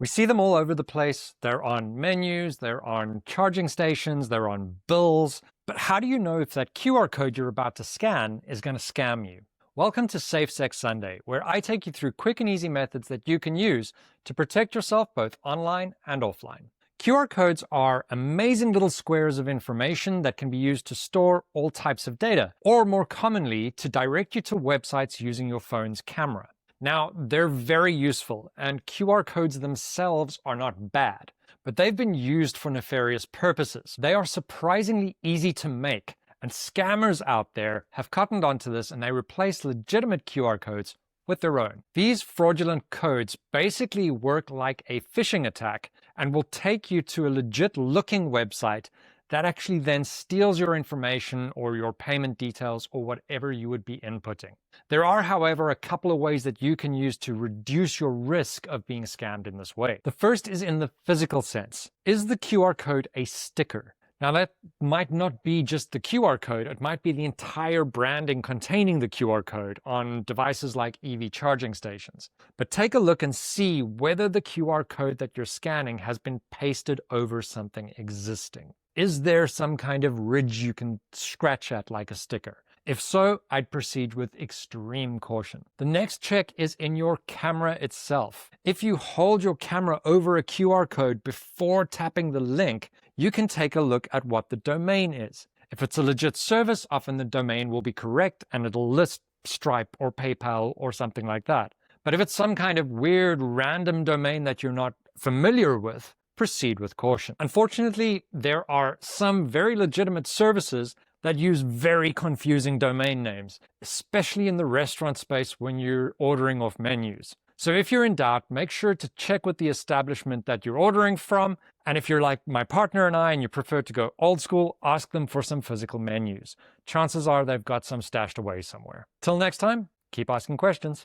We see them all over the place. They're on menus, they're on charging stations, they're on bills. But how do you know if that QR code you're about to scan is going to scam you? Welcome to SafeSec Sunday, where I take you through quick and easy methods that you can use to protect yourself both online and offline. QR codes are amazing little squares of information that can be used to store all types of data, or more commonly, to direct you to websites using your phone's camera. Now, they're very useful, and QR codes themselves are not bad, but they've been used for nefarious purposes. They are surprisingly easy to make, and scammers out there have cottoned onto this and they replace legitimate QR codes with their own. These fraudulent codes basically work like a phishing attack and will take you to a legit looking website that actually then steals your information or your payment details or whatever you would be inputting. There are, however, a couple of ways that you can use to reduce your risk of being scammed in this way. The first is in the physical sense. Is the QR code a sticker? Now, that might not be just the QR code, it might be the entire branding containing the QR code on devices like EV charging stations. But take a look and see whether the QR code that you're scanning has been pasted over something existing. Is there some kind of ridge you can scratch at like a sticker? If so, I'd proceed with extreme caution. The next check is in your camera itself. If you hold your camera over a QR code before tapping the link, you can take a look at what the domain is. If it's a legit service, often the domain will be correct and it'll list Stripe or PayPal or something like that. But if it's some kind of weird random domain that you're not familiar with, proceed with caution. Unfortunately, there are some very legitimate services that use very confusing domain names, especially in the restaurant space when you're ordering off menus. So if you're in doubt, make sure to check with the establishment that you're ordering from. And if you're like my partner and I and you prefer to go old school, ask them for some physical menus. Chances are they've got some stashed away somewhere. Till next time, keep asking questions.